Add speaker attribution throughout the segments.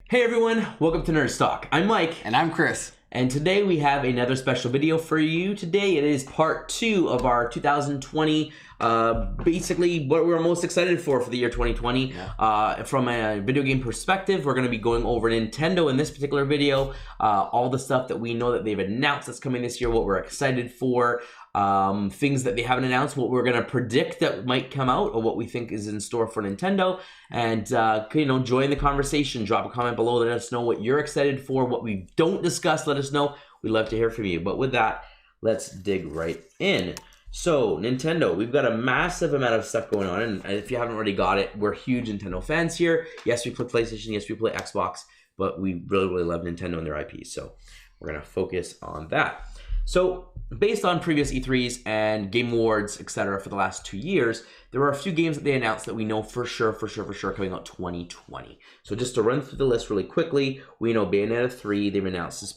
Speaker 1: Hey everyone, welcome to Nerd Talk. I'm Mike.
Speaker 2: And I'm Chris.
Speaker 1: And today we have another special video for you. Today it is part 2 of our 2020, basically what we're most excited for the year 2020. From a video game perspective, we're going to be going over Nintendo in this particular video. All the stuff that we know that they've announced that's coming this year, what we're excited for. Things that they haven't announced, what we're going to predict that might come out, or what we think is in store for Nintendo. And join the conversation. Drop a comment below. Let us know what you're excited for, what we don't discuss. Let us know. We'd love to hear from you. But with that, let's dig right in. So Nintendo, we've got a massive amount of stuff going on, and if you haven't already got it, we're huge Nintendo fans here. Yes, we play PlayStation. Yes, we play Xbox, but we really love Nintendo and their IPs. So we're going to focus on that. So based on previous E3s and Game Awards, etc., for the last 2 years, there are a few games that they announced that we know for sure coming out 2020. So just to run through the list really quickly, we know Bayonetta 3, they've announced is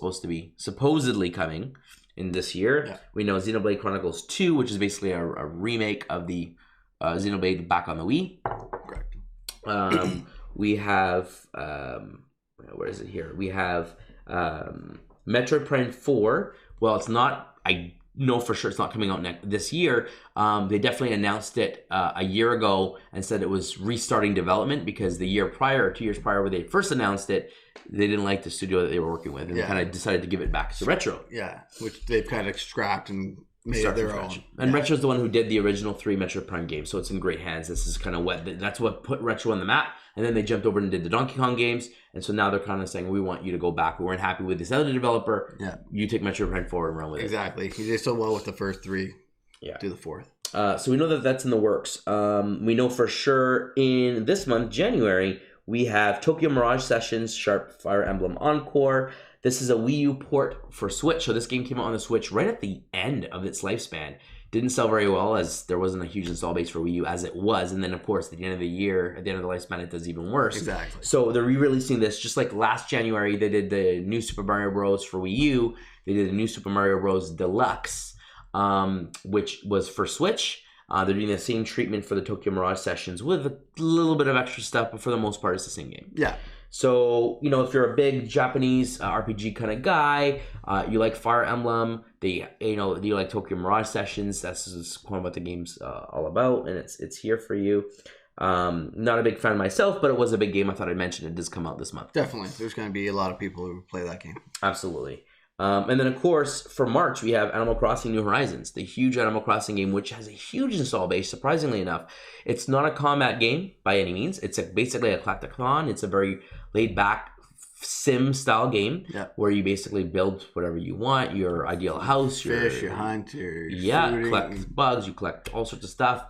Speaker 1: supposedly coming in this year. Yeah. We know Xenoblade Chronicles 2, which is basically a remake of the Xenoblade back on the Wii. Correct. We have, where is it here? We have Metroid Prime 4. Well, it's not, I know for sure it's not coming out this year. They definitely announced it a year ago and said it was restarting development because the year prior, 2 years prior, when they first announced it, they didn't like the studio that they were working with, and they kind of decided to give it back to Retro.
Speaker 2: Yeah, which they've kind of scrapped and made it their own.
Speaker 1: And Retro's the one who did the original 3 Metroid Prime games, so it's in great hands. This is kind of that's what put Retro on the map. And then they jumped over and did the Donkey Kong games. And so now they're kind of saying, we want you to go back. We weren't happy with this other developer. Yeah. You take Metroid Prime 4 and run with it.
Speaker 2: Exactly. He did so well with the first 3. Yeah. Do the 4th.
Speaker 1: So we know that that's in the works. We know for sure in this month, January, we have Tokyo Mirage Sessions, Sharp Fire Emblem Encore. This is a Wii U port for Switch. So this game came out on the Switch right at the end of its lifespan. Didn't sell very well as there wasn't a huge install base for Wii U as it was. And then, of course, at the end of the year, at the end of the lifespan, it does even worse.
Speaker 2: Exactly.
Speaker 1: So they're re-releasing this just like last January. They did the new Super Mario Bros. For Wii U. They did the new Super Mario Bros. Deluxe, which was for Switch. They're doing the same treatment for the Tokyo Mirage Sessions with a little bit of extra stuff, but for the most part, it's the same game.
Speaker 2: Yeah.
Speaker 1: So, if you're a big Japanese RPG kind of guy, you like Fire Emblem, you like Tokyo Mirage Sessions, that's just kind of what the game's all about, and it's here for you. Not a big fan myself, but it was a big game. I thought I'd mention it does come out this month.
Speaker 2: Definitely. There's going to be a lot of people who play that game.
Speaker 1: Absolutely. And then, of course, for March, we have Animal Crossing New Horizons, the huge Animal Crossing game, which has a huge install base, surprisingly enough. It's not a combat game by any means. It's basically a collectathon. It's a very laid-back sim-style game where you basically build whatever you want, your ideal house.
Speaker 2: Fish, you hunt,
Speaker 1: collect bugs, you collect all sorts of stuff.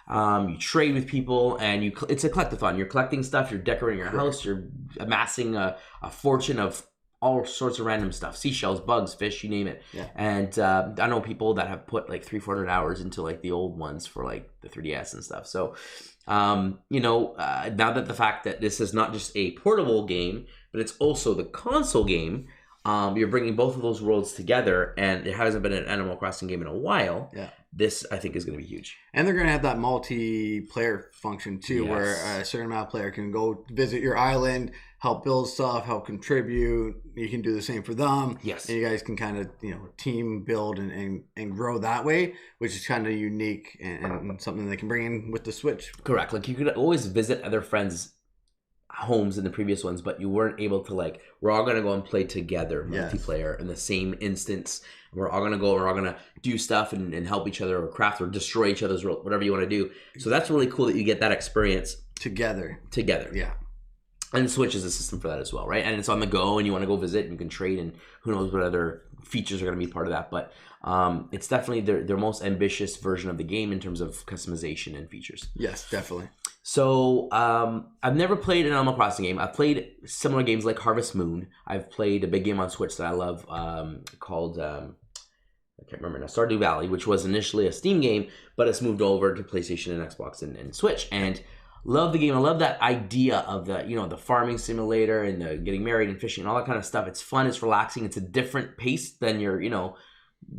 Speaker 1: You trade with people, and it's a collectathon. You're collecting stuff, you're decorating your house, you're amassing a fortune of all sorts of random stuff, seashells, bugs, fish, you name it. Yeah. And I know people that have put like 300-400 hours into like the old ones for like the 3DS and stuff. So, now that the fact that this is not just a portable game, but it's also the console game, you're bringing both of those worlds together, and it hasn't been an Animal Crossing game in a while. Yeah. This, I think, is going to be huge.
Speaker 2: And they're going to have that multiplayer function, too, where a certain amount of player can go visit your island, help build stuff, help contribute. You can do the same for them.
Speaker 1: Yes.
Speaker 2: And you guys can kind of, team build and grow that way, which is kind of unique and something they can bring in with the Switch.
Speaker 1: Correct. Like, you could always visit other friends' homes in the previous ones, but you weren't able to, like, we're all going to go and play together, multiplayer, in the same instance. We're all going to go, we're all going to do stuff and help each other or craft or destroy each other's world, whatever you want to do. So that's really cool that you get that experience
Speaker 2: together.
Speaker 1: Yeah. And Switch is a system for that as well, right? And it's on the go, and you want to go visit, and you can trade, and who knows what other features are going to be part of that. But it's definitely their most ambitious version of the game in terms of customization and features.
Speaker 2: Yes, definitely.
Speaker 1: So I've never played an Animal Crossing game. I've played similar games like Harvest Moon. I've played a big game on Switch that I love called, I can't remember now, Stardew Valley, which was initially a Steam game, but it's moved over to PlayStation and Xbox and Switch. And love the game. I love that idea of the farming simulator and the getting married and fishing and all that kind of stuff. It's fun. It's relaxing. It's a different pace than your,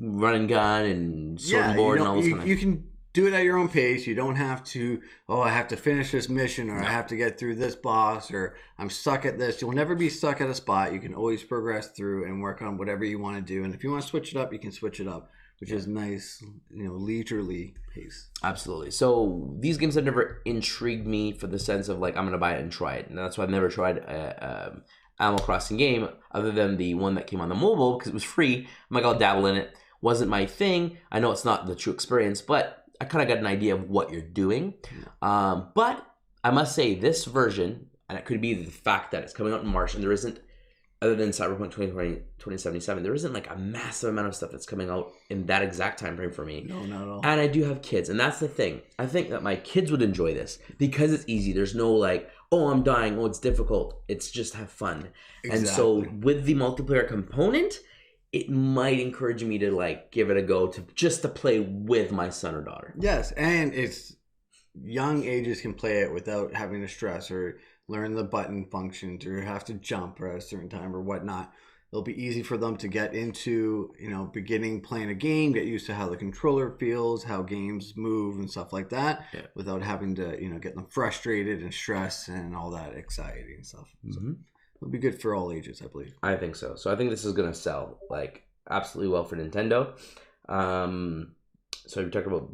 Speaker 1: run and gun and sword and board and all those kind of.
Speaker 2: You can do it at your own pace. You don't have to, oh, I have to finish this mission, or I have to get through this boss, or I'm stuck at this. You'll never be stuck at a spot. You can always progress through and work on whatever you want to do. And if you want to switch it up, you can switch it up, which is nice, leisurely pace.
Speaker 1: Absolutely. So these games have never intrigued me for the sense of like, I'm going to buy it and try it. And that's why I've never tried Animal Crossing game other than the one that came on the mobile because it was free. I'm like, I'll dabble in it. Wasn't my thing. I know it's not the true experience, but I kind of got an idea of what you're doing. But I must say this version, and it could be the fact that it's coming out in March and there isn't, other than Cyberpunk 2077, there isn't like a massive amount of stuff that's coming out in that exact time frame for me.
Speaker 2: No, not at all.
Speaker 1: And I do have kids, and that's the thing. I think that my kids would enjoy this because it's easy. There's no like, oh, I'm dying. Oh, it's difficult. It's just have fun. Exactly. And so with the multiplayer component, it might encourage me to like give it a go to play with my son or daughter.
Speaker 2: Yes, and it's young ages can play it without having to stress or learn the button functions or have to jump at a certain time or whatnot. It'll be easy for them to get into, beginning playing a game, get used to how the controller feels, how games move and stuff like that, without having to, get them frustrated and stressed and all that anxiety and stuff. So it'll be good for all ages, I believe.
Speaker 1: I think so. So I think this is going to sell like absolutely well for Nintendo. So we talked about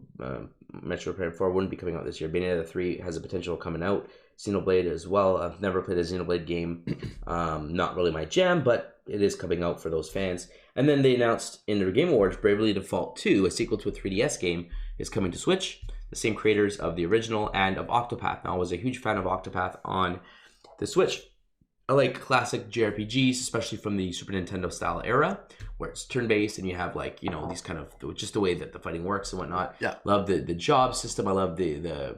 Speaker 1: Metroid Prime 4 wouldn't be coming out this year. Bayonetta 3 has a potential coming out. Xenoblade as well. I've never played a Xenoblade game. Not really my jam, but it is coming out for those fans. And then they announced in their Game Awards, Bravely Default 2, a sequel to a 3DS game, is coming to Switch. The same creators of the original and of Octopath. Now, I was a huge fan of Octopath on the Switch. I like classic JRPGs, especially from the Super Nintendo style era, where it's turn-based and you have like, these kind of, just the way that the fighting works and whatnot. Yeah. Love the job system. I love the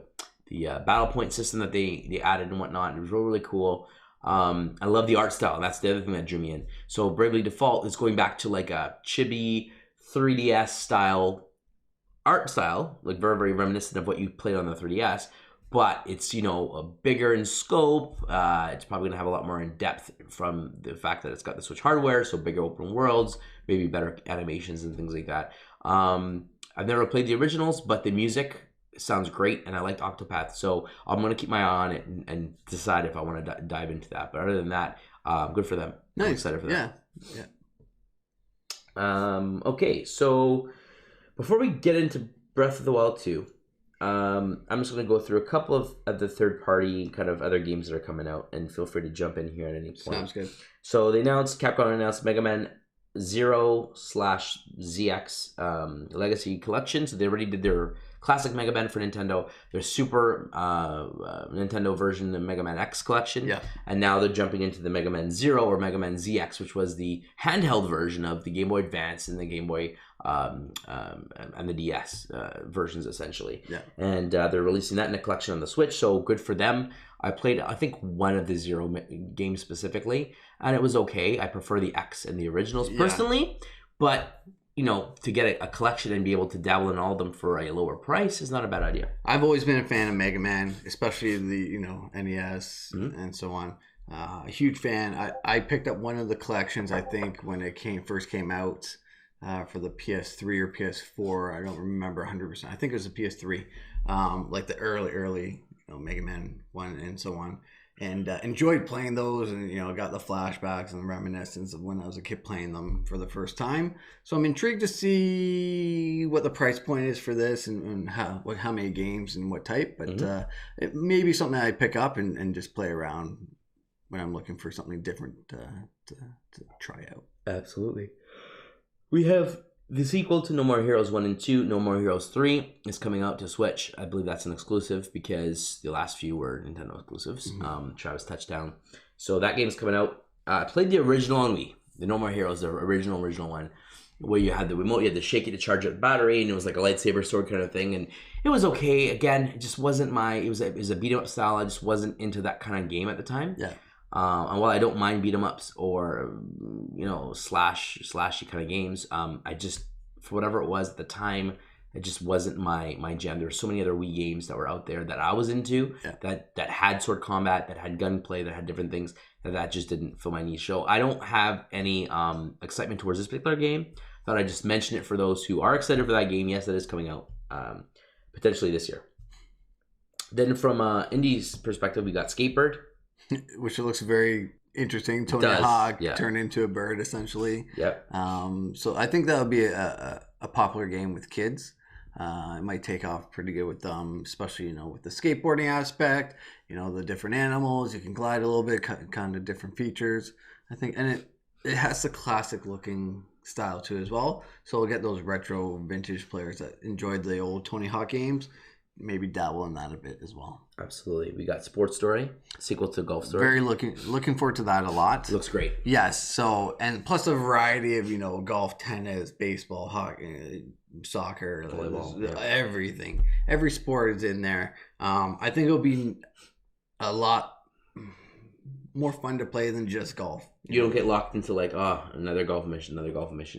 Speaker 1: battle point system that they added and whatnot. It was really, really cool. I love the art style. That's the other thing that drew me in. So Bravely Default is going back to like a chibi 3DS style art style, like very, very reminiscent of what you played on the 3DS. But it's, a bigger in scope. It's probably going to have a lot more in depth from the fact that it's got the Switch hardware, so bigger open worlds, maybe better animations and things like that. I've never played the originals, but the music sounds great, and I liked Octopath, so I'm going to keep my eye on it and decide if I want to dive into that. But other than that, good for them.
Speaker 2: Nice.
Speaker 1: I'm excited for that.
Speaker 2: Yeah.
Speaker 1: Okay, so before we get into Breath of the Wild 2, I'm just going to go through a couple of the third-party kind of other games that are coming out, and feel free to jump in here at any point.
Speaker 2: Sounds good.
Speaker 1: So Capcom announced Mega Man 0/ZX Legacy Collection. So they already did their classic Mega Man for Nintendo, their Super Nintendo version, the Mega Man X collection, and now they're jumping into the Mega Man 0 or Mega Man ZX, which was the handheld version of the Game Boy Advance and the Game Boy and the DS versions, essentially. And they're releasing that in a collection on the Switch, so good for them. I played, I think, one of the 0 games specifically, and it was okay. I prefer the X and the originals personally, but to get a collection and be able to dabble in all of them for a lower price is not a bad idea.
Speaker 2: I've always been a fan of Mega Man, especially the NES and so on. A huge fan. I picked up one of the collections, I think, when it first came out for the PS3 or PS4. I don't remember 100%. I think it was a PS3, like the early Mega Man 1 and so on. And enjoyed playing those, and got the flashbacks and the reminiscence of when I was a kid playing them for the first time. So I'm intrigued to see what the price point is for this and how many games and what type. But it may be something I pick up and just play around when I'm looking for something different to try out.
Speaker 1: Absolutely. We have the sequel to No More Heroes 1 and 2, No More Heroes 3, is coming out to Switch. I believe that's an exclusive because the last few were Nintendo exclusives. Travis Touchdown. So that game's coming out. I played the original on Wii. The No More Heroes, the original one, where you had the remote, you had to shake it to charge up the battery, and it was like a lightsaber sword kind of thing. And it was okay. Again, it just wasn't it was a beat-em-up style. I just wasn't into that kind of game at the time.
Speaker 2: Yeah.
Speaker 1: And while I don't mind beat 'em ups or slashy kind of games, I just, for whatever it was at the time, it just wasn't my jam. There were so many other Wii games that were out there that I was into that had sword combat, that had gunplay, that had different things that just didn't fill my niche. So I don't have any excitement towards this particular game. Thought I'd just mention it for those who are excited for that game. Yes, that is coming out potentially this year. Then from Indy's perspective, we got Skatebird.
Speaker 2: Which looks very interesting. Tony Hawk turned into a bird, essentially.
Speaker 1: Yep.
Speaker 2: So I think that'll be a popular game with kids. It might take off pretty good with them, especially, with the skateboarding aspect, the different animals. You can glide a little bit, kind of different features. I think, and it has the classic looking style too as well. So we'll get those retro vintage players that enjoyed the old Tony Hawk games, maybe dabble in that a bit as well.
Speaker 1: Absolutely. We got Sports Story, sequel to Golf Story.
Speaker 2: Very looking forward to that a lot.
Speaker 1: It looks great.
Speaker 2: Yes. So, and plus a variety of, golf, tennis, baseball, hockey, soccer, volleyball, everything. Every sport is in there. I think it'll be a lot more fun to play than just golf.
Speaker 1: You don't get locked into another golf mission.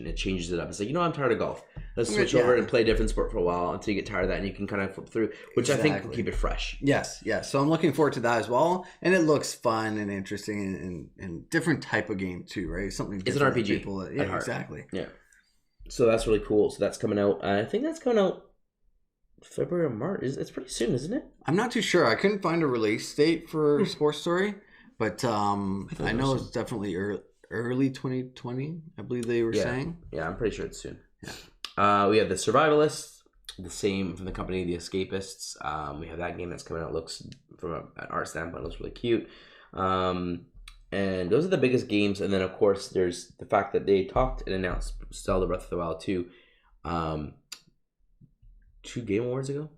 Speaker 1: It changes it up. It's like, I'm tired of golf. Let's switch over and play a different sport for a while until you get tired of that, and you can kind of flip through, which I think will keep it fresh.
Speaker 2: Yes. So I'm looking forward to that as well, and it looks fun and interesting and different type of game too, right? Something different.
Speaker 1: It's an RPG.
Speaker 2: Yeah, exactly.
Speaker 1: Yeah. So that's really cool. So that's coming out. I think that's coming out February or March. It's pretty soon, isn't it?
Speaker 2: I'm not too sure. I couldn't find a release date for Sports Story. But I know it's definitely early 2020, I believe they were saying.
Speaker 1: Yeah, I'm pretty sure it's soon. Yeah. We have The Survivalists, the same from the company The Escapists. We have that game that's coming out. Looks, from an art standpoint, looks really cute. And those are the biggest games. And then, of course, there's the fact that they talked and announced Zelda Breath of the Wild 2 2 Game Awards ago.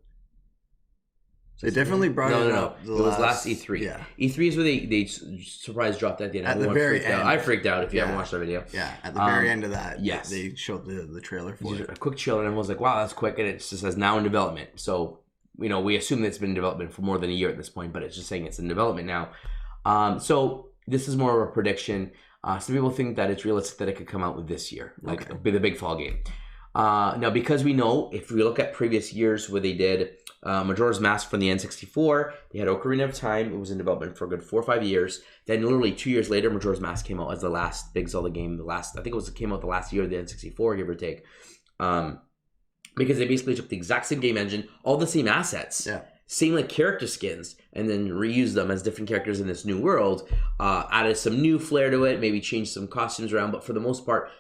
Speaker 2: They definitely brought it up.
Speaker 1: It was last E3.
Speaker 2: Yeah.
Speaker 1: E3 is where they surprise dropped at the end.
Speaker 2: At the very end.
Speaker 1: I freaked out if you haven't watched that video.
Speaker 2: Yeah, at the very end of that.
Speaker 1: Yes.
Speaker 2: They showed the trailer for it.
Speaker 1: A quick trailer, and everyone's like, wow, that's quick. And it just says now in development. So, we assume that it's been in development for more than a year at this point, but it's just saying it's in development now. So this is more of a prediction. Some people think that it's realistic that it could come out this year, the big fall game. Now, because we know, if we look at previous years where they did Majora's Mask from the N64, they had Ocarina of Time. It was in development for a good 4 or 5 years. Then literally 2 years later, Majora's Mask came out as the last big Zelda game. I think it came out the last year of the N64, give or take. Because they basically took the exact same game engine, all the same assets, same character skins, and then reused them as different characters in this new world. Added some new flair to it, maybe changed some costumes around, but for the most part,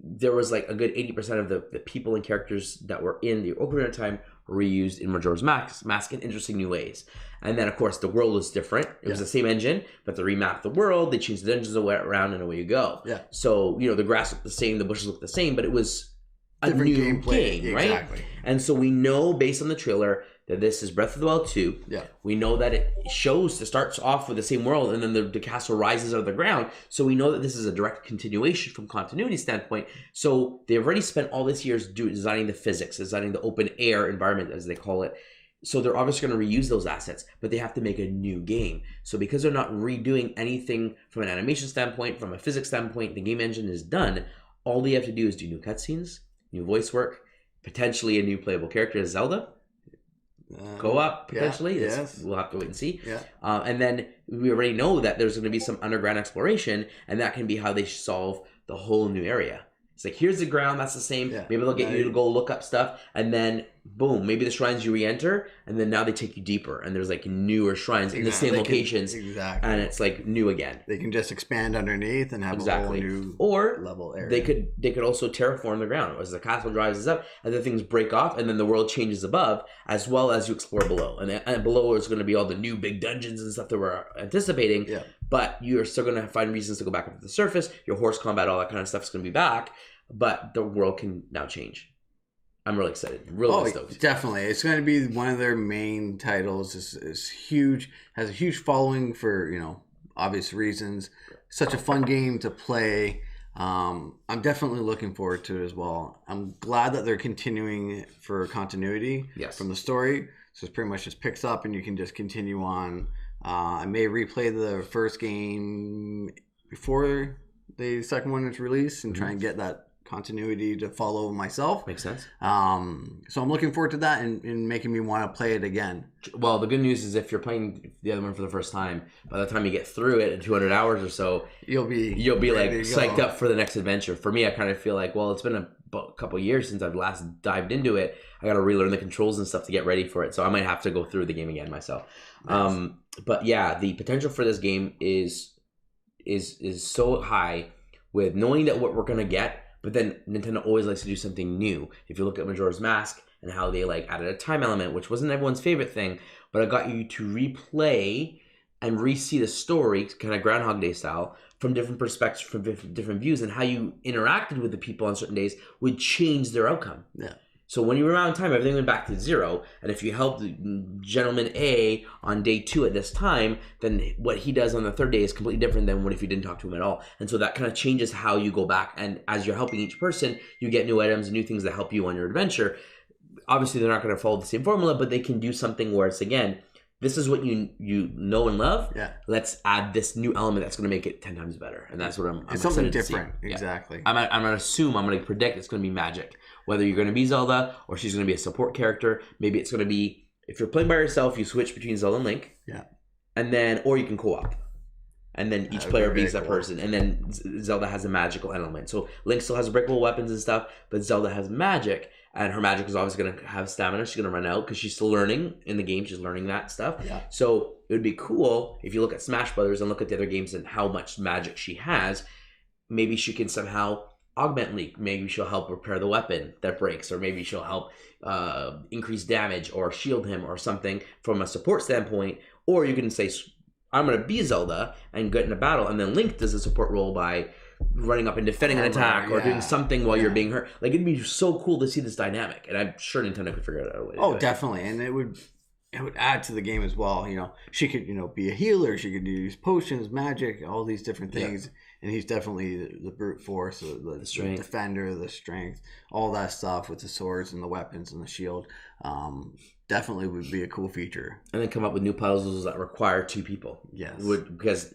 Speaker 1: there was a good 80% of the people and characters that were in the Ocarina of Time reused in Majora's Mask in interesting new ways. And then, of course, the world was different. It was the same engine, but they remapped the world, they changed the dungeons around, and away you go.
Speaker 2: Yeah.
Speaker 1: So, the grass looked the same, the bushes looked the same, but it was a different new game, right?
Speaker 2: Exactly.
Speaker 1: And so we know, based on the trailer, that this is Breath of the Wild 2.
Speaker 2: Yeah.
Speaker 1: We know that it starts off with the same world, and then the castle rises out of the ground. So we know that this is a direct continuation from continuity standpoint. So they've already spent all this years designing the physics, designing the open air environment, as they call it. So they're obviously going to reuse those assets, but they have to make a new game. So because they're not redoing anything from an animation standpoint, from a physics standpoint, the game engine is done. All they have to do is do new cutscenes, new voice work, potentially a new playable character as Zelda. Co-op potentially.
Speaker 2: Yes.
Speaker 1: We'll have to wait and see.
Speaker 2: Yeah.
Speaker 1: And then we already know that there's going to be some underground exploration, and that can be how they solve the whole new area. It's like, here's the ground, that's the same. Yeah. Maybe they'll get you to go look up stuff, and then boom, maybe the shrines you re-enter, and then now they take you deeper, and there's newer shrines in the same locations.
Speaker 2: Exactly.
Speaker 1: And it's new again.
Speaker 2: They can just expand underneath and have a whole new level area.
Speaker 1: They could also terraform the ground as the castle rises up, and then things break off, and then the world changes above, as well as you explore below. And below is going to be all the new big dungeons and stuff that we're anticipating. Yeah. But you're still going to find reasons to go back up to the surface. Your horse combat, all that kind of stuff is going to be back. But the world can now change. I'm really excited. Really stoked.
Speaker 2: Definitely. It's going to be one of their main titles. It's huge. Has a huge following for, obvious reasons. Such a fun game to play. I'm definitely looking forward to it as well. I'm glad that they're continuing for continuity from the story. So it's pretty much just picks up and you can just continue on. I may replay the first game before the second one is released and try and get that continuity to follow myself.
Speaker 1: Makes sense.
Speaker 2: So I'm looking forward to that and making me want to play it again.
Speaker 1: Well, the good news is if you're playing the other one for the first time, by the time you get through it in 200 hours or so, you'll be like psyched up for the next adventure. For me, I kind of feel like, well, it's been a couple years since I've last dived into it. I got to relearn the controls and stuff to get ready for it. So I might have to go through the game again myself. Nice. But yeah, the potential for this game is so high with knowing that what we're going to get. But then Nintendo always likes to do something new. If you look at Majora's Mask and how they like added a time element, which wasn't everyone's favorite thing, but it got you to replay and re-see the story, kind of Groundhog Day style, from different perspectives, from different views, and how you interacted with the people on certain days would change their outcome.
Speaker 2: Yeah.
Speaker 1: So when you were around time, everything went back to 0. And if you helped Gentleman A on day 2 at this time, then what he does on the 3rd day is completely different than what if you didn't talk to him at all. And so that kind of changes how you go back. And as you're helping each person, you get new items and new things that help you on your adventure. Obviously, they're not going to follow the same formula, but they can do something where it's, again, this is what you know and love.
Speaker 2: Yeah.
Speaker 1: Let's add this new element that's going to make it 10 times better. And that's what I'm
Speaker 2: it's something different. Exactly.
Speaker 1: Yeah. I'm going to predict it's going to be magic. Whether you're going to be Zelda or she's going to be a support character. Maybe it's going to be, if you're playing by yourself, you switch between Zelda and Link.
Speaker 2: Yeah.
Speaker 1: And then, or you can co-op. And then each player beats that person. And then Zelda has a magical element. So Link still has breakable weapons and stuff, but Zelda has magic. And her magic is always going to have stamina. She's going to run out because she's still learning in the game. She's learning that stuff.
Speaker 2: Yeah.
Speaker 1: So it would be cool if you look at Smash Brothers and look at the other games and how much magic she has. Maybe she can somehow augment Link. Maybe she'll help repair the weapon that breaks. Or maybe she'll help increase damage or shield him or something from a support standpoint. Or you can say, I'm going to be Zelda and get in a battle. And then Link does a support role by running up and defending an attack or doing something while you're being hurt. Like, it'd be so cool to see this dynamic, and I'm sure Nintendo could figure out a way to do it.
Speaker 2: Definitely, and it would add to the game as well. She could be a healer, she could use potions, magic, all these different things, and he's definitely the brute force, the defender, the strength, all that stuff with the swords and the weapons and the shield. Definitely would be a cool feature. And
Speaker 1: then come up with new puzzles that require 2 people.
Speaker 2: Yes.
Speaker 1: Because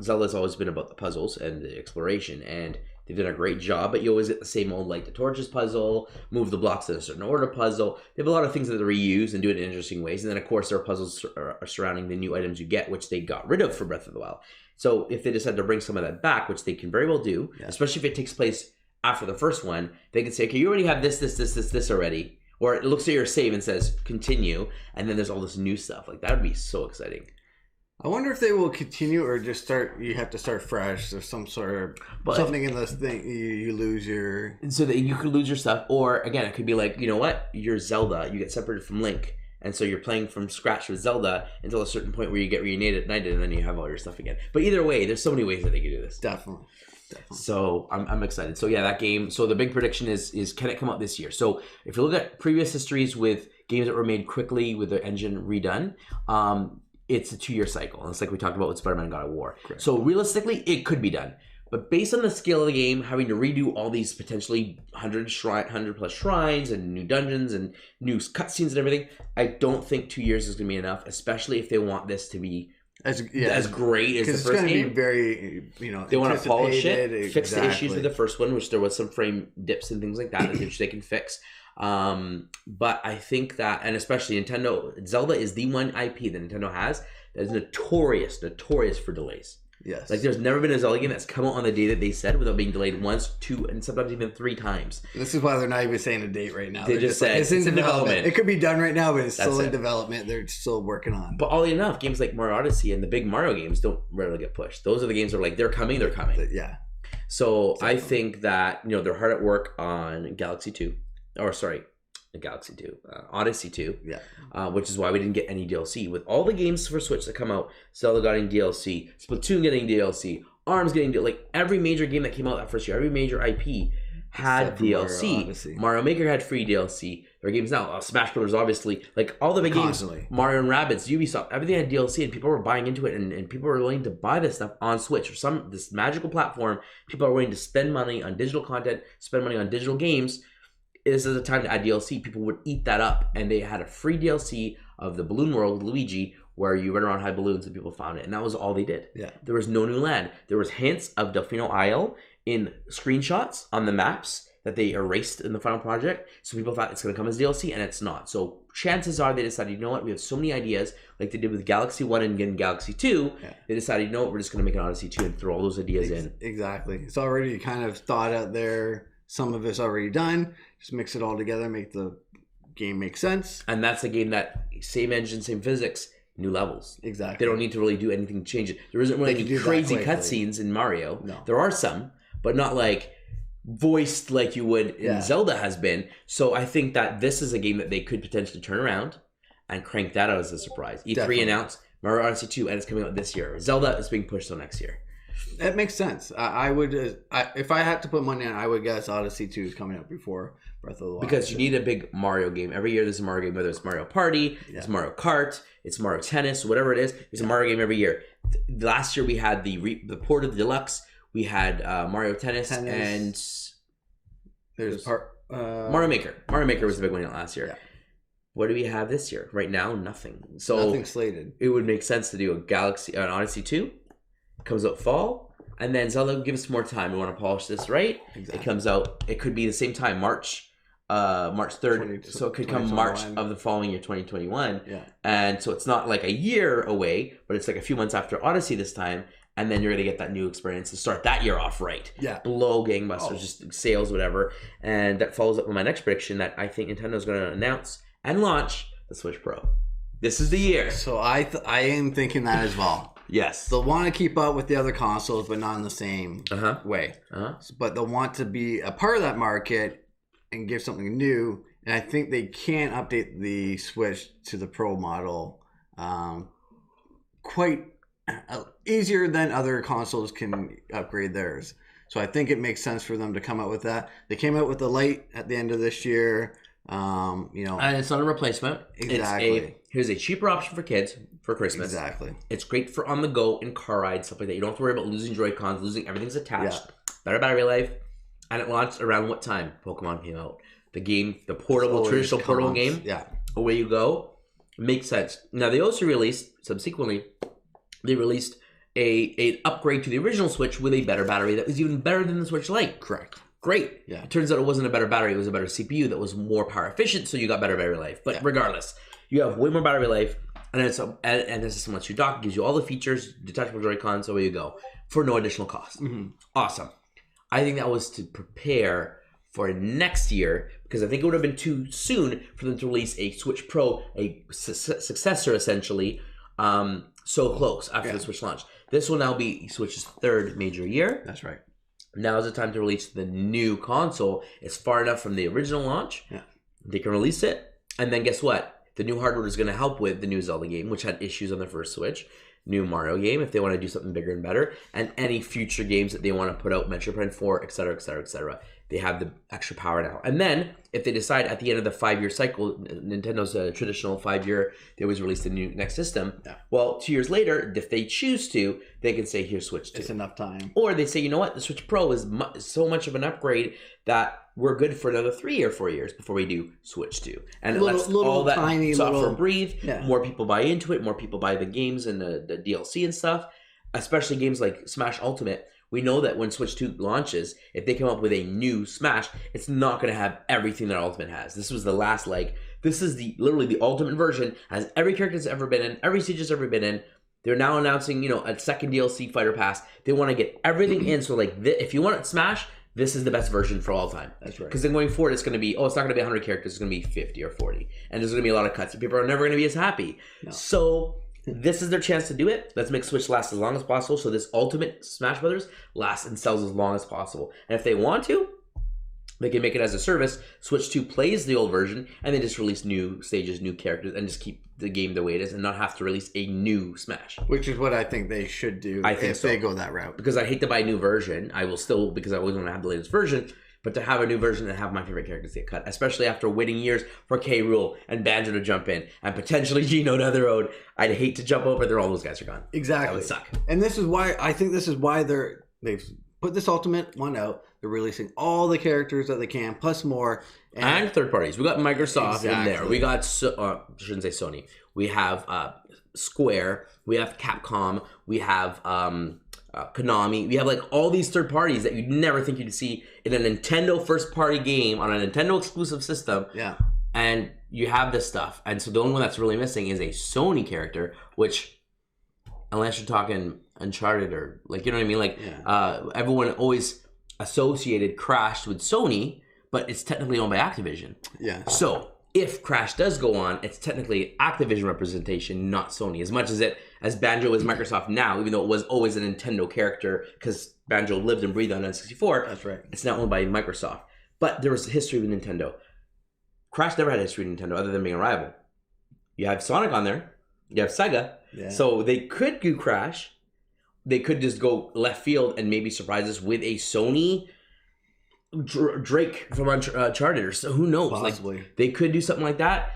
Speaker 1: Zelda's always been about the puzzles and the exploration, and they've done a great job, but you always get the same old, like the torches puzzle, move the blocks in a certain order puzzle. They have a lot of things that they reuse and do it in interesting ways. And then, of course, there are puzzles are surrounding the new items you get, which they got rid of for Breath of the Wild. So if they decide to bring some of that back, which they can very well do, especially if it takes place after the first one, they can say, okay, you already have this already. Or it looks at your save and says continue, and then there's all this new stuff. Like, that would be so exciting.
Speaker 2: I wonder if they will continue or just start. You have to start fresh. There's some sort of something in this thing. You lose your. So that you could lose your stuff, or again, it could be like, you know what? You're Zelda. You get separated from Link, and so you're playing from scratch with Zelda until a certain point where you get reunited, and then you have all your stuff again. But either way, there's so many ways that they could do this. Definitely.
Speaker 1: So I'm excited. So yeah, that game. So the big prediction is can it come out this year? So if you look at previous histories with games that were made quickly with the engine redone, it's a 2-year cycle. And it's like we talked about with Spider-Man and God of War. Correct. So realistically, it could be done. But based on the scale of the game, having to redo all these potentially 100 plus shrines and new dungeons and new cutscenes and everything, I don't think 2 years is going to be enough, especially if they want this to be as great as the first game. It's going to
Speaker 2: be very,
Speaker 1: they want to polish it, fix the issues with the first one, which there was some frame dips and things like that, which they can fix. But I think that, and especially Nintendo, Zelda is the one IP that Nintendo has that is notorious for delays.
Speaker 2: Yes.
Speaker 1: Like, there's never been a Zelda game that's come out on the day that they said without being delayed once, 2, and sometimes even 3 times.
Speaker 2: This is why they're not even saying a date right now.
Speaker 1: They just said
Speaker 2: it's in development. It could be done right now, but it's still in development. They're still working on.
Speaker 1: But oddly enough, games like Mario Odyssey and the big Mario games don't rarely get pushed. Those are the games that are like, they're coming.
Speaker 2: Yeah.
Speaker 1: So I think that, they're hard at work on Odyssey 2. Odyssey 2.
Speaker 2: Yeah.
Speaker 1: Which is why we didn't get any DLC. With all the games for Switch that come out, Zelda getting DLC, Splatoon getting DLC, ARMS getting like every major game that came out that first year, every major IP had DLC. Mario Maker had free DLC. There are games now. Smash Brothers, obviously. Like, all the big games, Mario and Rabbids, Ubisoft, everything had DLC, and people were buying into it, and people were willing to buy this stuff on Switch or this magical platform. People are willing to spend money on digital content, spend money on digital games. This is a time to add DLC. People would eat that up, and they had a free DLC of the Balloon World, Luigi, where you run around high balloons and people found it, and that was all they did.
Speaker 2: Yeah.
Speaker 1: There was no new land. There was hints of Delfino Isle in screenshots on the maps that they erased in the final project. So people thought it's going to come as DLC, and it's not. So chances are they decided, you know what, we have so many ideas, like they did with Galaxy 1 and again Galaxy 2. Yeah. They decided, you know what, we're just going to make an Odyssey 2 and throw all those ideas in.
Speaker 2: Exactly. It's already kind of thought out there. Some of it's already done. Just mix it all together, make the game make sense.
Speaker 1: And that's a game that, same engine, same physics, new levels.
Speaker 2: Exactly.
Speaker 1: They don't need to really do anything to change it. There isn't really any crazy cutscenes in Mario.
Speaker 2: No.
Speaker 1: There are some, but not like voiced like you would in Zelda has been. So I think that this is a game that they could potentially turn around and crank that out as a surprise. E3 announced Mario Odyssey 2, and it's coming out this year. Zelda is being pushed till next year.
Speaker 2: That makes sense. I would, if I had to put money on, I would guess Odyssey 2 is coming out before Breath of the Wild.
Speaker 1: Because you need a big Mario game. Every year there's a Mario game, whether it's Mario Party, it's Mario Kart, it's Mario Tennis, whatever it is. There's a Mario game every year. Last year we had the port of the Deluxe. We had Mario Tennis and
Speaker 2: there's
Speaker 1: Mario Maker. Mario Maker was the big one last year. Yeah. What do we have this year? Right now, nothing. So
Speaker 2: nothing slated.
Speaker 1: It would make sense to do an Odyssey 2. It comes out fall, and then Zelda give us more time. We want to polish this right. Exactly. It comes out. It could be the same time, March 3rd. So it could come March of the following year, 2021. Yeah. And so it's not like a year away, but it's like a few months after Odyssey this time. And then you're going to get that new experience to start that year off right.
Speaker 2: Yeah.
Speaker 1: Blow gangbusters, just sales, whatever. And that follows up with my next prediction that I think Nintendo's going to announce and launch the Switch Pro. This is the year.
Speaker 2: So I am thinking that as well.
Speaker 1: Yes.
Speaker 2: They'll want to keep up with the other consoles, but not in the same way. But they'll want to be a part of that market and give something new. And I think they can update the Switch to the Pro model quite easier than other consoles can upgrade theirs. So I think it makes sense for them to come out with that. They came out with the Lite at the end of this year. And
Speaker 1: it's not a replacement.
Speaker 2: Exactly.
Speaker 1: Here's a cheaper option for kids for Christmas.
Speaker 2: Exactly.
Speaker 1: It's great for on the go and car rides, stuff like that. You don't have to worry about losing Joy-Cons, everything's attached. Yeah. Better battery life. And it launched around what time Pokemon came out? The game, the portable, traditional portable game.
Speaker 2: Yeah.
Speaker 1: Away you go. Makes sense. Now they also released, subsequently, an upgrade to the original Switch with a better battery that was even better than the Switch Lite.
Speaker 2: Correct.
Speaker 1: Great. Yeah. It turns out it wasn't a better battery. It was a better CPU that was more power efficient, so you got better battery life. But regardless, you have way more battery life, and the system lets you dock. It gives you all the features, detachable Joy-Cons, so away you go, for no additional cost. Mm-hmm. Awesome. I think that was to prepare for next year, because I think it would have been too soon for them to release a Switch Pro, a successor essentially, so close after the Switch launch. This will now be Switch's third major year.
Speaker 2: That's right.
Speaker 1: Now is the time to release the new console. It's far enough from the original launch. Yeah. They can release it. And then guess what? The new hardware is going to help with the new Zelda game, which had issues on the first Switch. New Mario game, if they want to do something bigger and better. And any future games that they want to put out, Metroid Prime 4, etc., etc., etc. They have the extra power now. And then, if they decide at the end of the 5-year cycle, Nintendo's a traditional 5-year, they always release the new next system. Yeah. Well, 2 years later, if they choose to, they can say, here's Switch 2.
Speaker 2: It's enough time.
Speaker 1: Or they say, you know what, the Switch Pro is so much of an upgrade that we're good for another 3 or 4 years before we do Switch 2. And it lets all that software breathe. Yeah. More people buy into it. More people buy the games and the DLC and stuff. Especially games like Smash Ultimate. We know that when Switch 2 launches, if they come up with a new Smash, it's not going to have everything that Ultimate has. This was the last leg. This is literally the Ultimate version. Has every character that's ever been in, every stage has ever been in. They're now announcing, a second DLC Fighter Pass. They want to get everything in. So if you want Smash, this is the best version for all time.
Speaker 2: That's right.
Speaker 1: Because then going forward, it's going to be, it's not going to be 100 characters. It's going to be 50 or 40. And there's going to be a lot of cuts. People are never going to be as happy. No. So this is their chance to do it. Let's make Switch last as long as possible. So this Ultimate Smash Brothers lasts and sells as long as possible. And if they want to, they can make it as a service. Switch 2 plays the old version, and they just release new stages, new characters, and just keep the game the way it is and not have to release a new Smash.
Speaker 2: Which is what I think they should do if they go that route.
Speaker 1: Because I hate to buy a new version. I will still, because I always want to have the latest version. But to have a new version and have my favorite characters get cut, especially after waiting years for K. Rool and Banjo to jump in, and potentially Gino down the road, I'd hate to jump over there. All those guys are gone.
Speaker 2: Exactly.
Speaker 1: That would suck.
Speaker 2: And this is why they've put this Ultimate one out. They're releasing all the characters that they can, plus more.
Speaker 1: And third parties. We got Microsoft in there. We got, shouldn't say Sony. We have Square, we have Capcom, we have Konami, we have like all these third parties that you'd never think you'd see in a Nintendo first party game on a Nintendo exclusive system.
Speaker 2: Yeah.
Speaker 1: And you have this stuff. And so the only one that's really missing is a Sony character, which, unless you're talking Uncharted or like, you know what I mean? Like, everyone always associated Crash with Sony, but it's technically owned by Activision.
Speaker 2: Yeah.
Speaker 1: So if Crash does go on, it's technically Activision representation, not Sony. As much as Banjo is Microsoft now, even though it was always a Nintendo character because Banjo lived and breathed on N64.
Speaker 2: That's right.
Speaker 1: It's now owned by Microsoft. But there was a history with Nintendo. Crash never had a history with Nintendo other than being a rival. You have Sonic on there. You have Sega.
Speaker 2: Yeah.
Speaker 1: So they could do Crash. They could just go left field and maybe surprise us with a Sony Drake from Uncharted, or so who knows?
Speaker 2: Possibly.
Speaker 1: Like, they could do something like that.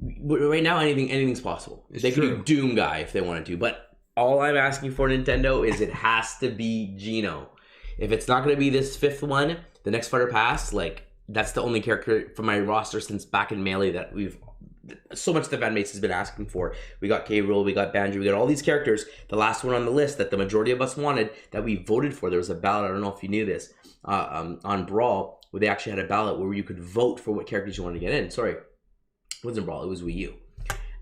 Speaker 1: Right now, anything's possible. They could do Doom Guy if they wanted to. But all I'm asking for Nintendo is it has to be Geno. If it's not going to be this fifth one, the next Fighter Pass, like that's the only character from my roster since back in Melee that we've so much the fan base has been asking for. We got K. Rool, we got Banjo, we got all these characters. The last one on the list that the majority of us wanted that we voted for. There was a ballot. I don't know if you knew this. On Brawl, where they actually had a ballot where you could vote for what characters you wanted to get in. Sorry, it wasn't Brawl, it was Wii U.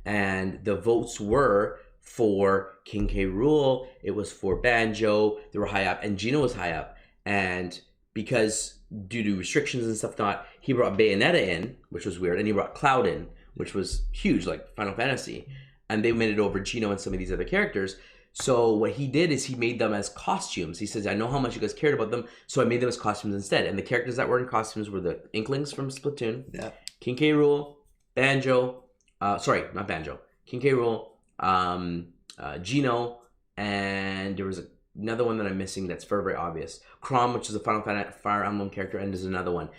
Speaker 1: And the votes were for King K. Rool, it was for Banjo, they were high up, and Geno was high up. And because due to restrictions and stuff he brought Bayonetta in, which was weird, and he brought Cloud in, which was huge, like Final Fantasy. And they made it over Geno and some of these other characters. So what he did is he made them as costumes. He says, I know how much you guys cared about them, so I made them as costumes instead. And the characters that were in costumes were the Inklings from Splatoon, King K. Rool, Banjo, not Banjo, King K. Rool, Geno, and there was another one that I'm missing that's very, very obvious. Chrom, which is a Fire Emblem character, and there's another one.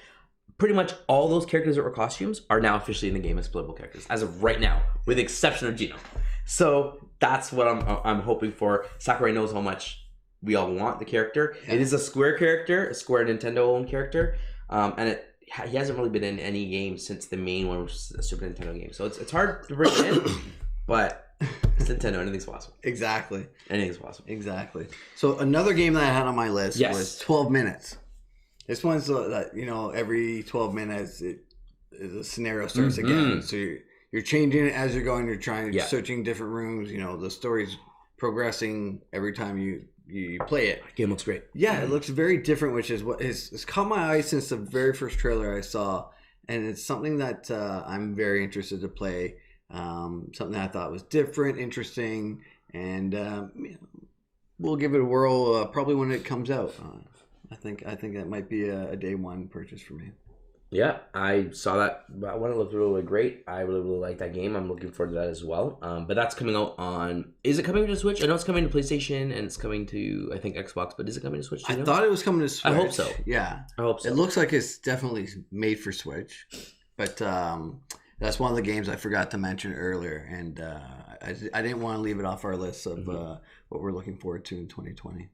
Speaker 1: Pretty much all those characters that were costumes are now officially in the game as playable characters, as of right now, with the exception of Geno. So that's what I'm hoping for. Sakurai knows how much we all want the character. Yeah. It is a Square character, a Square Nintendo-owned character, and he hasn't really been in any game since the main one, which is a Super Nintendo game. So it's hard to bring it in, but it's Nintendo. Anything's possible.
Speaker 2: Exactly.
Speaker 1: Anything's possible.
Speaker 2: Exactly. So another game that I had on my list was 12 Minutes. This one's every 12 minutes a scenario starts again. So you're changing it as you're going. You're trying, searching different rooms. The story's progressing every time you play it.
Speaker 1: Game looks great.
Speaker 2: Yeah, it looks very different, which is what has caught my eye since the very first trailer I saw, and it's something that I'm very interested to play. Something that I thought was different, interesting, and we'll give it a whirl probably when it comes out. I think that might be a day one purchase for me.
Speaker 1: Yeah, I saw that one. It looked really, really great. I really, really like that game. I'm looking forward to that as well. But that's coming out on... Is it coming to Switch? I know it's coming to PlayStation and it's coming to, I think, Xbox. But is it coming to Switch?
Speaker 2: I thought it was coming to Switch.
Speaker 1: I hope so.
Speaker 2: Yeah.
Speaker 1: I hope so.
Speaker 2: It looks like it's definitely made for Switch. But that's one of the games I forgot to mention earlier. And I didn't want to leave it off our list of what we're looking forward to in 2020.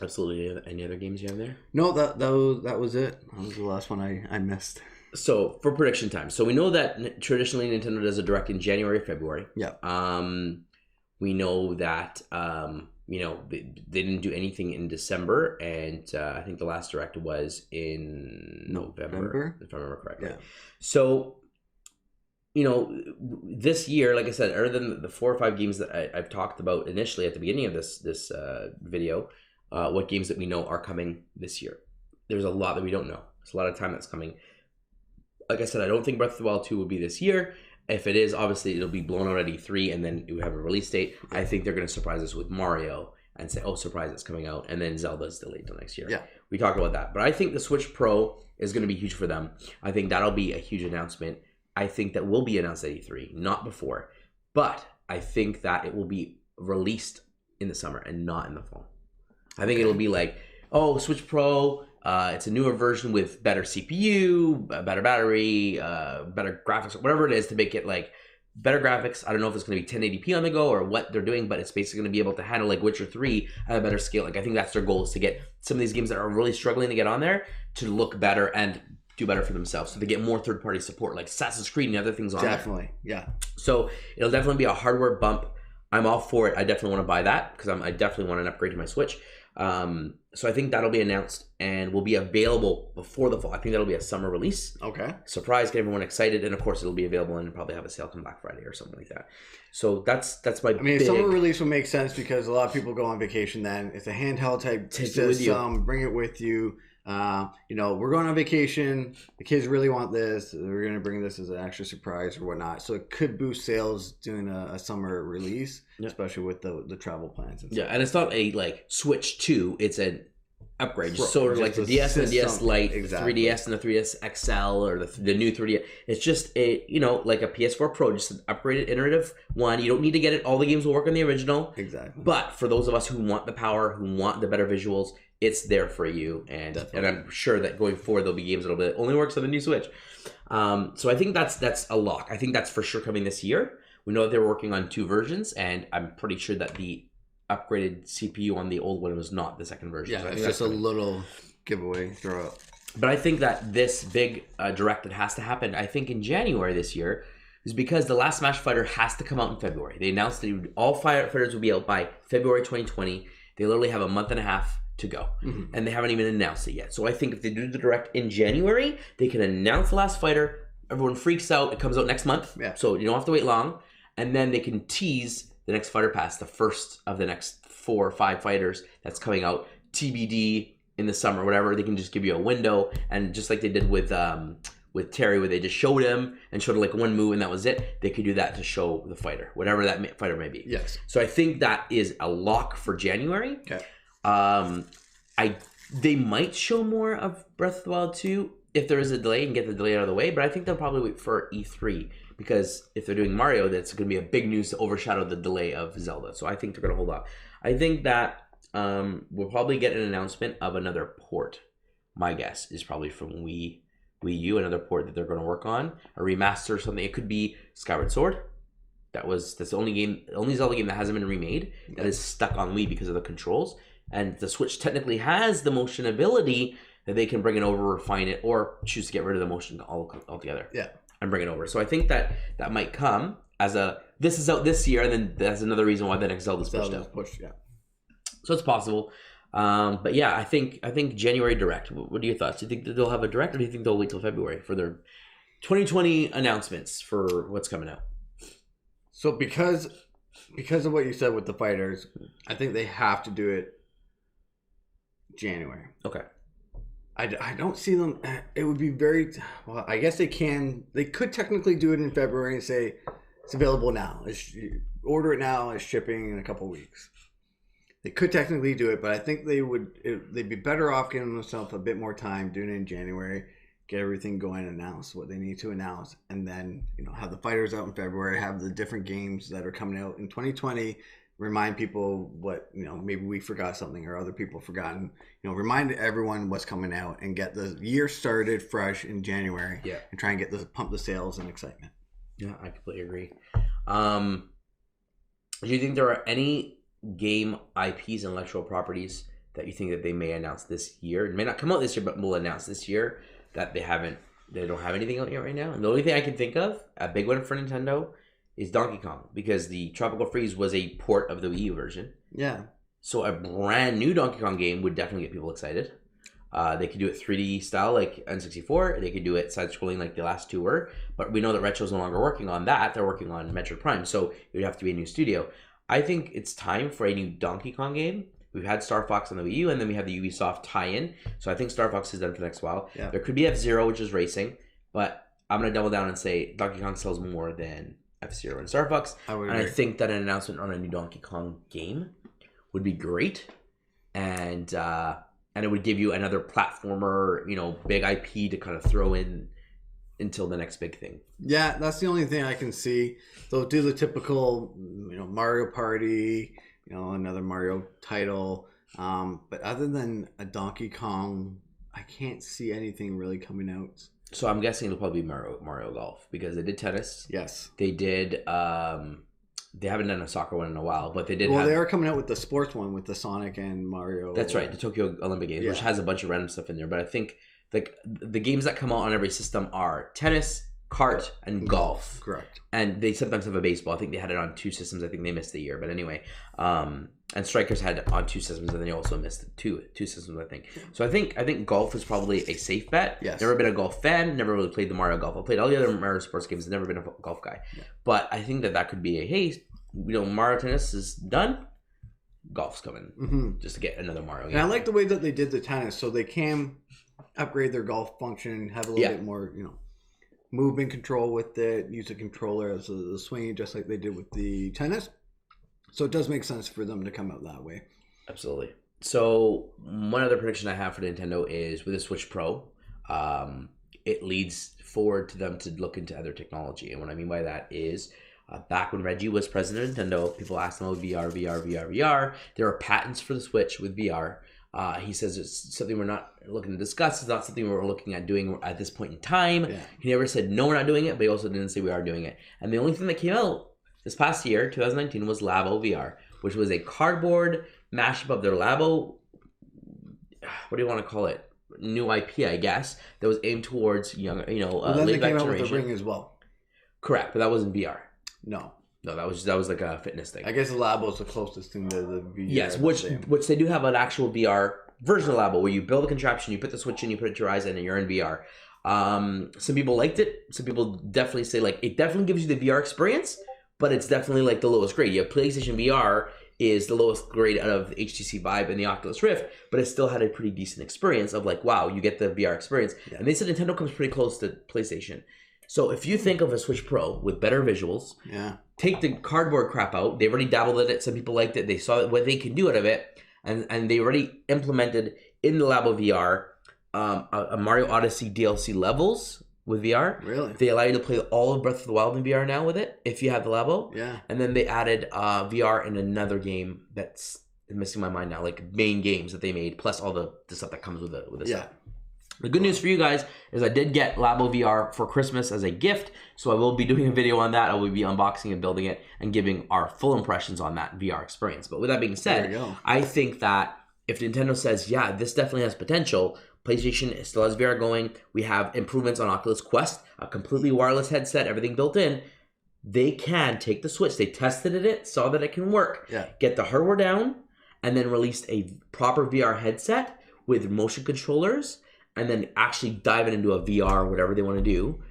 Speaker 1: Absolutely. Any other games you have there?
Speaker 2: No, that was it. That was the last one I missed.
Speaker 1: So for prediction time, so we know that traditionally Nintendo does a direct in January, February.
Speaker 2: Yeah.
Speaker 1: We know that they didn't do anything in December, and I think the last direct was in November, if I remember correctly.
Speaker 2: Yeah.
Speaker 1: So this year, like I said, other than the 4 or 5 games that I've talked about initially at the beginning of this video. What games that we know are coming this year. There's a lot that we don't know. There's a lot of time that's coming. Like I said, I don't think Breath of the Wild 2 will be this year. If it is, obviously it'll be blown out at E3 and then we have a release date. I think they're going to surprise us with Mario and say, oh, surprise, it's coming out. And then Zelda's delayed till next year.
Speaker 2: Yeah.
Speaker 1: We talked about that. But I think the Switch Pro is going to be huge for them. I think that'll be a huge announcement. I think that will be announced at E3, not before. But I think that it will be released in the summer and not in the fall. I think it'll be like, oh, Switch Pro, it's a newer version with better CPU, better battery, better graphics, whatever it is to make it like better graphics. I don't know if it's going to be 1080p on the go or what they're doing, but it's basically going to be able to handle like Witcher 3 at a better scale. Like I think that's their goal, is to get some of these games that are really struggling to get on there to look better and do better for themselves. So they get more third-party support like Assassin's Creed and other things on there.
Speaker 2: Definitely, yeah.
Speaker 1: So it'll definitely be a hardware bump. I'm all for it. I definitely want to buy that because I definitely want an upgrade to my Switch. So I think that'll be announced and will be available before the fall. I think that'll be a summer release.
Speaker 2: Okay.
Speaker 1: Surprise, get everyone excited, and of course it'll be available and probably have a sale come Black Friday or something like that. So that's my. I
Speaker 2: mean, summer release will make sense because a lot of people go on vacation then. It's a handheld type system. Bring it with you. We're going on vacation. The kids really want this. We're going to bring this as an extra surprise or whatnot. So it could boost sales doing a summer release, especially with the travel plans. And
Speaker 1: and it's not a like Switch 2. It's an upgrade, just sort of like the DS and the DS Lite, the 3DS and the 3DS XL, or the new 3DS. It's just like a PS4 Pro, just an upgraded iterative one. You don't need to get it. All the games will work on the original.
Speaker 2: Exactly.
Speaker 1: But for those of us who want the power, who want the better visuals, it's there for you, and I'm sure that going forward there'll be games that'll be only works on the new Switch. So I think that's a lock. I think that's for sure coming this year. We know that they're working on 2 versions, and I'm pretty sure that the upgraded CPU on the old one was not the second version.
Speaker 2: Yeah,
Speaker 1: so
Speaker 2: it's just a little giveaway throw up.
Speaker 1: But I think that this big direct that has to happen, I think in January this year, is because the last Smash Fighter has to come out in February. They announced that all fighters will be out by February 2020. They literally have a month and a half to go, and they haven't even announced it yet. So I think if they do the direct in January, they can announce the last fighter. Everyone freaks out. It comes out next month, so you don't have to wait long, and then they can tease the next fighter pass, the first of the next 4 or 5 fighters that's coming out, TBD in the summer, whatever. They can just give you a window, and just like they did with Terry, where they just showed him and showed like one move and that was it. They could do that to show the fighter, whatever that fighter may be.
Speaker 2: Yes.
Speaker 1: So I think that is a lock for January.
Speaker 2: Okay.
Speaker 1: They might show more of Breath of the Wild 2 if there is a delay and get the delay out of the way, but I think they'll probably wait for E3 because if they're doing Mario, that's going to be a big news to overshadow the delay of Zelda. So I think they're going to hold off. I think that we'll probably get an announcement of another port. My guess is probably from Wii U, another port that they're going to work on, a remaster or something. It could be Skyward Sword. That's the only Zelda game that hasn't been remade that is stuck on Wii because of the controls. And the Switch technically has the motion ability that they can bring it over, refine it, or choose to get rid of the motion altogether.
Speaker 2: Yeah.
Speaker 1: And bring it over. So I think that might come as this is out this year, and then that's another reason why the next Zelda's pushed out. So it's possible. But yeah, I think January direct. What are your thoughts? Do you think that they'll have a direct, or do you think they'll wait till February for their 2020 announcements for what's coming out?
Speaker 2: So because of what you said with the fighters, I think they have to do it January.
Speaker 1: Okay.
Speaker 2: I don't see them. It would be very well. I guess they could technically do it in February and say it's available now. Order it now. It's shipping in a couple weeks. They could technically do it, but I think they'd be better off giving themselves a bit more time, doing it in January, get everything going, announce what they need to announce, and then have the fighters out in February, have the different games that are coming out in 2020. Remind people what maybe we forgot something or other people forgotten. Remind everyone what's coming out and get the year started fresh in January.
Speaker 1: Yeah,
Speaker 2: and try and pump the sales and excitement.
Speaker 1: Yeah, I completely agree. Do you think there are any game IPs and intellectual properties that you think that they may announce this year? It may not come out this year, but will announce this year that they don't have anything out yet right now. And the only thing I can think of, a big one for Nintendo, is Donkey Kong, because the Tropical Freeze was a port of the Wii U version.
Speaker 2: Yeah. So
Speaker 1: a brand new Donkey Kong game would definitely get people excited. They could do it 3D style like N64. They could do it side-scrolling like the last 2 were. But we know that Retro's no longer working on that. They're working on Metroid Prime, so it would have to be a new studio. I think it's time for a new Donkey Kong game. We've had Star Fox on the Wii U, and then we have the Ubisoft tie-in. So I think Star Fox is done for the next while.
Speaker 2: Yeah.
Speaker 1: There could be F-Zero, which is racing, but I'm going to double down and say Donkey Kong sells more than F-Zero and Star Fox. And I think that an announcement on a new Donkey Kong game would be great. And it would give you another platformer, big IP to kind of throw in until the next big thing.
Speaker 2: Yeah, that's the only thing I can see. They'll do the typical, Mario Party, another Mario title. But other than a Donkey Kong, I can't see anything really coming out.
Speaker 1: So I'm guessing it'll probably be Mario Golf, because they did tennis.
Speaker 2: Yes.
Speaker 1: They did. They haven't done a soccer one in a while, but they did.
Speaker 2: Well, they are coming out with the sports one with the Sonic and Mario.
Speaker 1: That's right, the Tokyo Olympic Games, which has a bunch of random stuff in there. But I think the games that come out on every system are tennis, kart, and golf.
Speaker 2: Correct.
Speaker 1: And they sometimes have a baseball. I think they had it on 2 systems. I think they missed a year. But anyway, and Strikers had it on 2 systems, and then they also missed two systems, I think. So I think golf is probably a safe bet.
Speaker 2: Yes.
Speaker 1: Never been a golf fan. Never really played the Mario Golf. I played all the other Mario sports games. Never been a golf guy. Yeah. But I think that could be a, hey, Mario Tennis is done. Golf's coming just to get another Mario game.
Speaker 2: And I like the way that they did the tennis, so they can upgrade their golf function, have a little bit more, movement control with it, use a controller as a swing, just like they did with the tennis. So it does make sense for them to come out that way.
Speaker 1: Absolutely. So one other prediction I have for Nintendo is with the Switch Pro, it leads forward to them to look into other technology. And what I mean by that is, back when Reggie was president of Nintendo, people asked him about VR. There are patents for the Switch with VR. He says it's something we're not looking to discuss. It's not something we're looking at doing at this point in time. Yeah. He never said, no, we're not doing it, but he also didn't say we are doing it. And the only thing that came out this past year, 2019, was Labo VR, which was a cardboard mashup of their Labo, what do you want to call it? New IP, I guess, that was aimed towards young,
Speaker 2: then
Speaker 1: late
Speaker 2: they came
Speaker 1: back
Speaker 2: out with
Speaker 1: generation.
Speaker 2: the Ring as well.
Speaker 1: Correct, but that wasn't VR.
Speaker 2: No,
Speaker 1: that was like a fitness thing.
Speaker 2: I guess the Labo is the closest thing to the VR.
Speaker 1: Yes, which they do have an actual VR version of Labo where you build a contraption, you put the Switch in, you put it to your eyes, and you're in VR. Some people liked it. Some people definitely say it definitely gives you the VR experience, but it's definitely the lowest grade. You have PlayStation VR is the lowest grade out of the HTC Vive and the Oculus Rift, but it still had a pretty decent experience of wow, you get the VR experience. Yeah. And they said Nintendo comes pretty close to PlayStation. So if you think of a Switch Pro with better visuals, take the cardboard crap out. They've already dabbled in it. Some people liked it. They saw what they can do out of it, and they already implemented in the Labo VR a Mario Odyssey DLC levels with VR.
Speaker 2: Really?
Speaker 1: They allow you to play all of Breath of the Wild in VR now with it if you have the Labo.
Speaker 2: Yeah.
Speaker 1: And then they added VR in another game that's missing my mind now, main games that they made, plus all the stuff that comes with it. Set. The good news for you guys is I did get Labo VR for Christmas as a gift, so I will be doing a video on that. I will be unboxing and building it and giving our full impressions on that VR experience. But with that being said, I think that if Nintendo says, yeah, this definitely has potential, PlayStation still has VR going, we have improvements on Oculus Quest, a completely wireless headset, everything built in, they can take the Switch, they tested it, saw that it can work, get the hardware down, and then released a proper VR headset with motion controllers, and then actually dive into a VR, whatever they want to do.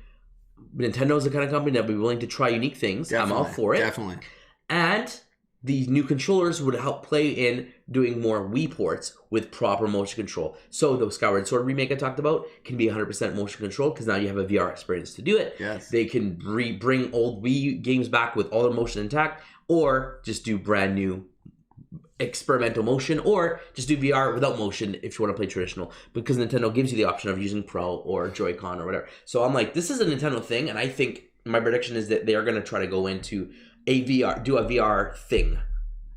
Speaker 1: Nintendo's the kind of company that would be willing to try unique things.
Speaker 2: Definitely,
Speaker 1: I'm all for it.
Speaker 2: Definitely.
Speaker 1: And these new controllers would help play in doing more Wii ports with proper motion control. So the Skyward Sword remake I talked about can be 100% motion control because now you have a VR experience to do it.
Speaker 2: Yes.
Speaker 1: They can bring old Wii games back with all the motion intact, or just do brand new experimental motion, or just do VR without motion if you want to play traditional, because Nintendo gives you the option of using Pro or Joy-Con or whatever. So I'm this is a Nintendo thing, and I think my prediction is that they are going to try to go into do a VR thing.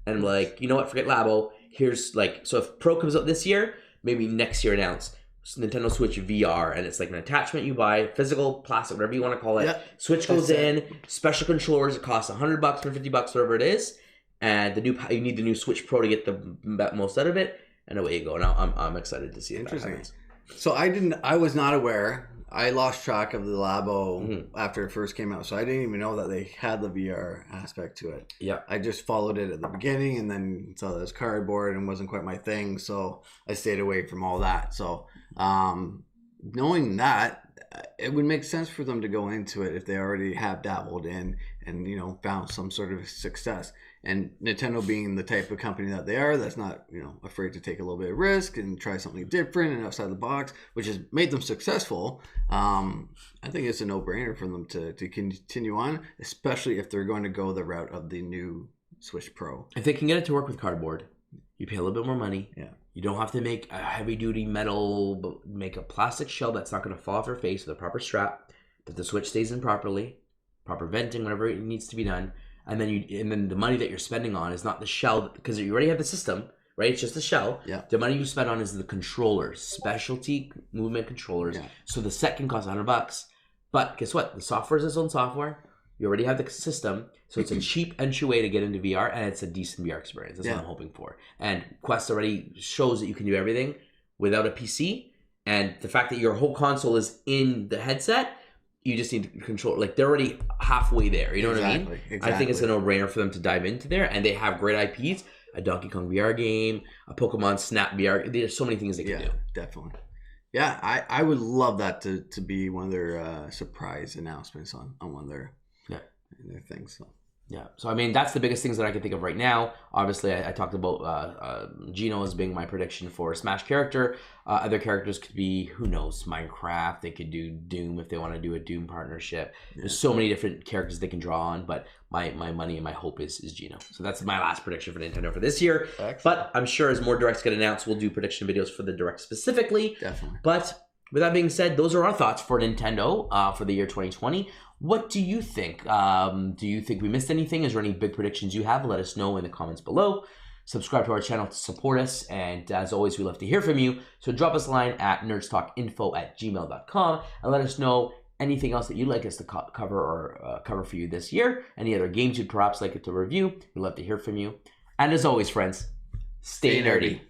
Speaker 1: And you know what, forget Labo. Here's so if Pro comes out this year, maybe next year announce Nintendo Switch VR, and it's an attachment you buy, physical, plastic, whatever you want to call it. Yep. Switch goes in, special controllers, it costs $100 or $50, whatever it is. And you need the new Switch Pro to get the most out of it, and away you go. Now I'm excited to see it.
Speaker 2: Interesting. So I was not aware. I lost track of the Labo after it first came out, so I didn't even know that they had the VR aspect to it.
Speaker 1: Yeah.
Speaker 2: I just followed it at the beginning, and then saw that it was cardboard and wasn't quite my thing, so I stayed away from all that. So knowing that, it would make sense for them to go into it if they already have dabbled in and found some sort of success. And Nintendo being the type of company that they are, that's not afraid to take a little bit of risk and try something different and outside the box, which has made them successful. I think it's a no-brainer for them to continue on, especially if they're going to go the route of the new Switch Pro.
Speaker 1: If they can get it to work with cardboard, you pay a little bit more money.
Speaker 2: Yeah.
Speaker 1: You don't have to make a heavy-duty metal, but make a plastic shell that's not going to fall off your face with a proper strap, that the Switch stays in properly, proper venting, whatever it needs to be done. And then the money that you're spending on is not the shell, because you already have the system, right? It's just the shell.
Speaker 2: Yeah.
Speaker 1: The money you spend on is the controllers, specialty movement controllers. Yeah. So the set can cost $100, but guess what? The software is its own software. You already have the system, so it's a cheap entry way to get into VR, and it's a decent VR experience. That's what I'm hoping for. And Quest already shows that you can do everything without a PC, and the fact that your whole console is in the headset, you just need to control. Like they're already halfway there. You know what I mean?
Speaker 2: Exactly.
Speaker 1: I think it's a no-brainer for them to dive into there, and they have great IPs. A Donkey Kong VR game, a Pokemon Snap VR. There's so many things they can do.
Speaker 2: Definitely. Yeah, I would love that to be one of their surprise announcements on one of their things. So.
Speaker 1: Yeah, so I mean that's the biggest things that I can think of right now. Obviously, I talked about Gino as being my prediction for Smash character. Other characters could be, who knows, Minecraft. They could do Doom if they want to do a Doom partnership. There's so many different characters they can draw on, but my money and my hope is Gino. So that's my last prediction for Nintendo for this year. Excellent. But I'm sure as more directs get announced, we'll do prediction videos for the direct specifically.
Speaker 2: Definitely.
Speaker 1: But with that being said, those are our thoughts for Nintendo for the year 2020. What do you think? Do you think we missed anything? Is there any big predictions you have? Let us know in the comments below. Subscribe to our channel to support us. And as always, we love to hear from you. So drop us a line at nerdstalkinfo@gmail.com and let us know anything else that you'd like us to cover or cover for you this year. Any other games you'd perhaps like it to review. We'd love to hear from you. And as always, friends, stay nerdy.